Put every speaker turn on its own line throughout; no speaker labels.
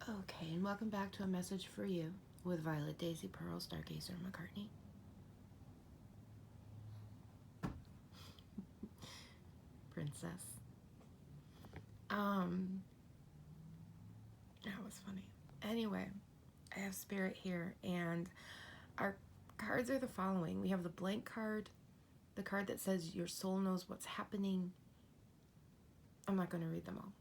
Okay, and welcome back to A Message for You with Violet, Daisy, Pearl, Stargazer, McCartney. Princess. That was funny. Anyway, I have Spirit here, and our cards are the following. We have the blank card, the card that says your soul knows what's happening. I'm not going to read them all.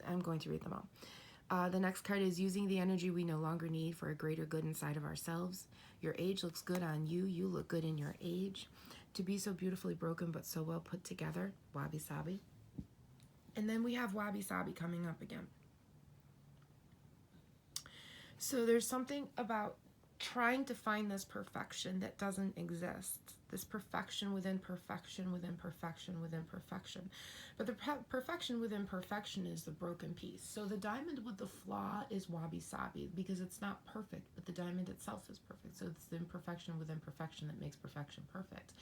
I'm going to read them all. The next card is using the energy we no longer need for a greater good inside of ourselves. Your age looks good on you. You look good in your age. To be so beautifully broken but so well put together. Wabi-Sabi. And then we have Wabi-Sabi coming up again. So there's something about trying to find this perfection that doesn't exist. This perfection within perfection within perfection within perfection. But the perfection within perfection is the broken piece. So the diamond with the flaw is Wabi-Sabi because it's not perfect, but the diamond itself is perfect. So it's the imperfection within perfection that makes perfection perfect.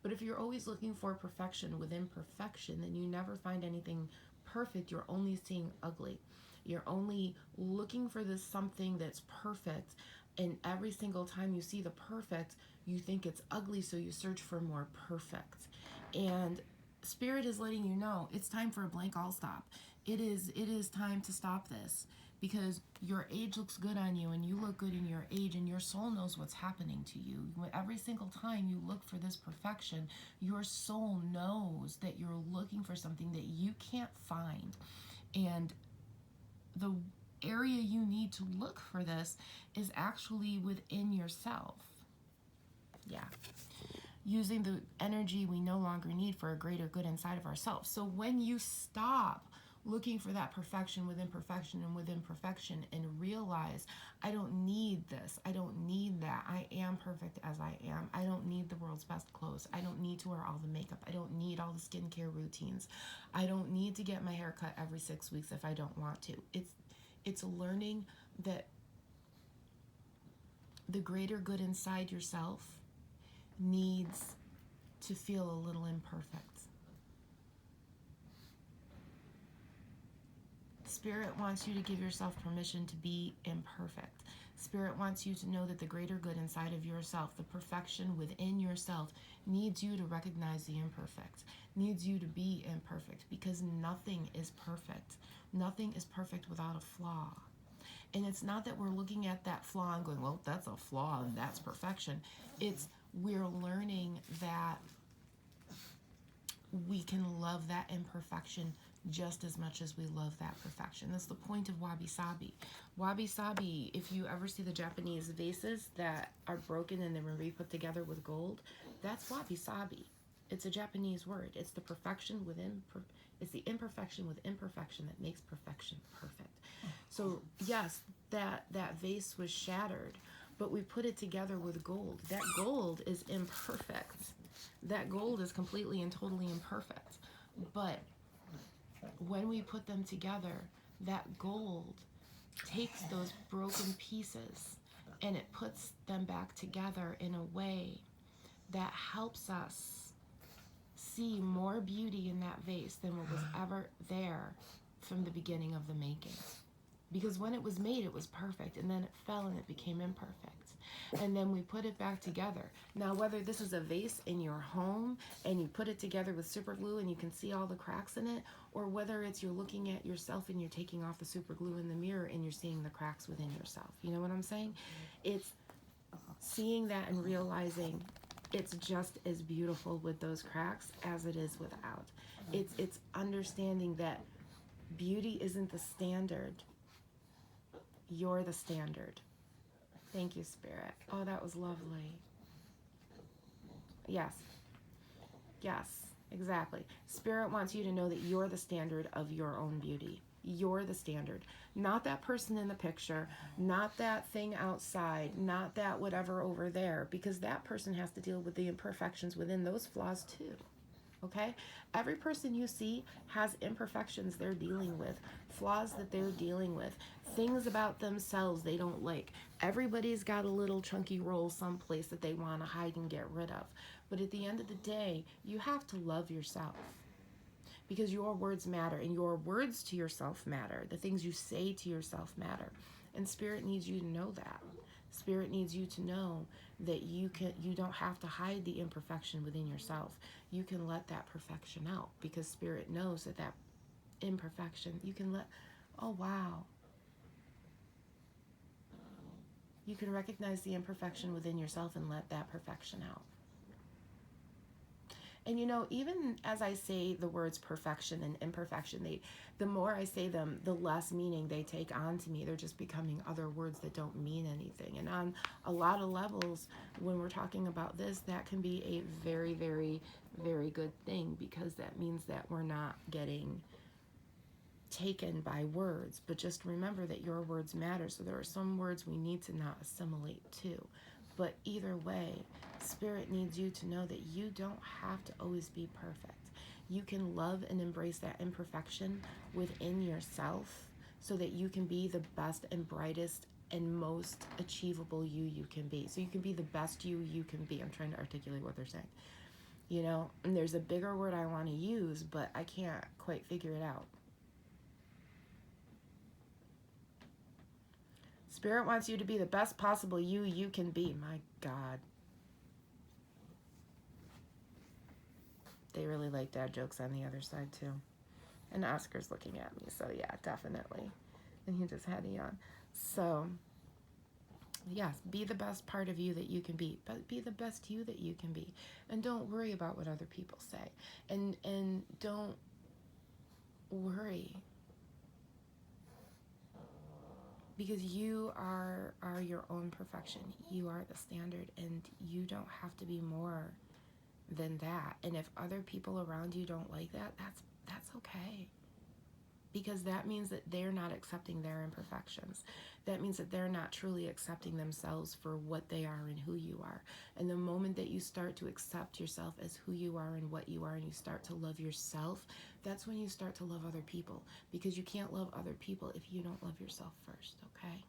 But if you're always looking for perfection within perfection, then you never find anything perfect. You're only seeing ugly. You're only looking for this something that's perfect, and every single time you see the perfect, you think it's ugly, so you search for more perfect. And Spirit is letting you know it's time for a blank all stop. It is time to stop this because your age looks good on you and you look good in your age, and your soul knows what's happening to you. Every single time you look for this perfection, your soul knows that you're looking for something that you can't find. And the area you need to look for this is actually within yourself. Yeah. Using the energy we no longer need for a greater good inside of ourselves. So when you stop looking for that perfection within perfection and within perfection and realize, I don't need this, I don't need that, I am perfect as I am, I don't need the world's best clothes, I don't need to wear all the makeup, I don't need all the skincare routines, I don't need to get my hair cut every 6 weeks if I don't want to. It's learning that the greater good inside yourself needs to feel a little imperfect. Spirit wants you to give yourself permission to be imperfect. Spirit wants you to know that the greater good inside of yourself, the perfection within yourself, needs you to recognize the imperfect, needs you to be imperfect, because nothing is perfect. Nothing is perfect without a flaw. And it's not that we're looking at that flaw and going, well, that's a flaw and that's perfection. It's we're learning that we can love that imperfection just as much as we love that perfection. That's the point of Wabi-Sabi. Wabi-Sabi, if you ever see the Japanese vases that are broken and they're re-put together with gold, that's Wabi-Sabi. It's a Japanese word. It's the perfection within, it's the imperfection with imperfection that makes perfection perfect. So yes, that vase was shattered, but we put it together with gold. That gold is imperfect. That gold is completely and totally imperfect. But when we put them together, that gold takes those broken pieces and it puts them back together in a way that helps us see more beauty in that vase than what was ever there from the beginning of the making. Because when it was made, it was perfect, and then it fell and it became imperfect. And then we put it back together. Now, whether this is a vase in your home and you put it together with super glue and you can see all the cracks in it, or whether it's you're looking at yourself and you're taking off the super glue in the mirror and you're seeing the cracks within yourself. You know what I'm saying? It's seeing that and realizing it's just as beautiful with those cracks as it is without. It's understanding that beauty isn't the standard. You're the standard. Thank you, Spirit. Oh, that was lovely. Yes. Yes, exactly. Spirit wants you to know that you're the standard of your own beauty. You're the standard. Not that person in the picture, not that thing outside, not that whatever over there, because that person has to deal with the imperfections within those flaws too. Okay? Every person you see has imperfections they're dealing with, flaws that they're dealing with, things about themselves they don't like. Everybody's got a little chunky roll someplace that they want to hide and get rid of. But at the end of the day, you have to love yourself. because your words matter, and your words to yourself matter. The things you say to yourself matter. And Spirit needs you to know that. Spirit needs you to know that you don't have to hide the imperfection within yourself. You can let that perfection out, because Spirit knows that that imperfection, you can let, oh wow. You can recognize the imperfection within yourself and let that perfection out. And even as I say the words perfection and imperfection, the more I say them, the less meaning they take on to me. They're just becoming other words that don't mean anything. And on a lot of levels, when we're talking about this, that can be a very, very, very good thing, because that means that we're not getting taken by words. But just remember that your words matter. So there are some words we need to not assimilate too. But either way, Spirit needs you to know that you don't have to always be perfect. You can love and embrace that imperfection within yourself, so that you can be the best and brightest and most achievable you can be. So you can be the best you can be. I'm trying to articulate what they're saying. And there's a bigger word I want to use, but I can't quite figure it out. Spirit wants you to be the best possible you can be. My God. They really like dad jokes on the other side too. And Oscar's looking at me, so yeah, definitely. And he just had a yawn. So, yes, be the best part of you that you can be. But be the best you that you can be. And don't worry about what other people say. And don't worry. Because you are your own perfection. You are the standard, and you don't have to be more than that. And if other people around you don't like that, that's okay. Because that means that they're not accepting their imperfections. That means that they're not truly accepting themselves for what they are and who you are. And the moment that you start to accept yourself as who you are and what you are, and you start to love yourself, that's when you start to love other people. Because you can't love other people if you don't love yourself first, okay?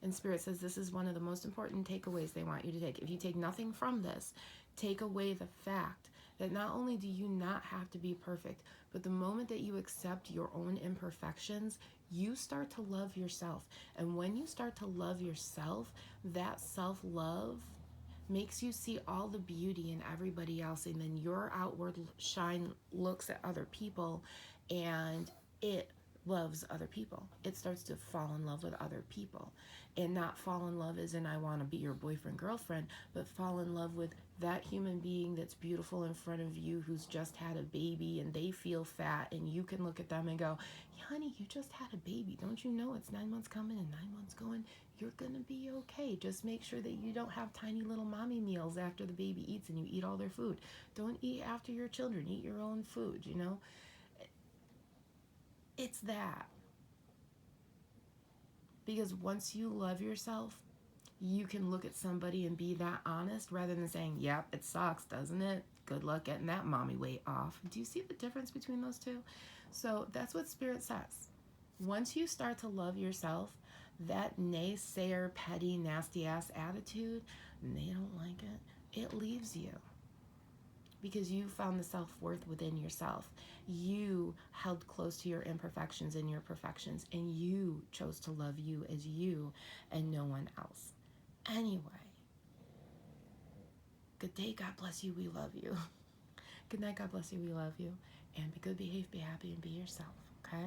And Spirit says this is one of the most important takeaways they want you to take. If you take nothing from this, take away the fact that not only do you not have to be perfect, but the moment that you accept your own imperfections, you start to love yourself. And when you start to love yourself, that self-love makes you see all the beauty in everybody else, and then your outward shine looks at other people, and it loves other people. It starts to fall in love with other people, and not fall in love as in I want to be your boyfriend, girlfriend, but fall in love with that human being that's beautiful in front of you, who's just had a baby and they feel fat, and you can look at them and go, honey, you just had a baby. Don't you know it's 9 months coming and 9 months going? You're going to be okay. Just make sure that you don't have tiny little mommy meals after the baby eats and you eat all their food. Don't eat after your children. Eat your own food, It's that. Because once you love yourself, you can look at somebody and be that honest, rather than saying, yep, it sucks, doesn't it? Good luck getting that mommy weight off. Do you see the difference between those two? So that's what Spirit says. Once you start to love yourself, that naysayer, petty, nasty ass attitude, and they don't like it leaves you. Because you found the self-worth within yourself. You held close to your imperfections and your perfections, and you chose to love you as you and no one else. Anyway, good day, God bless you, we love you. Good night, God bless you, we love you. And be good, behave, be happy, and be yourself, okay?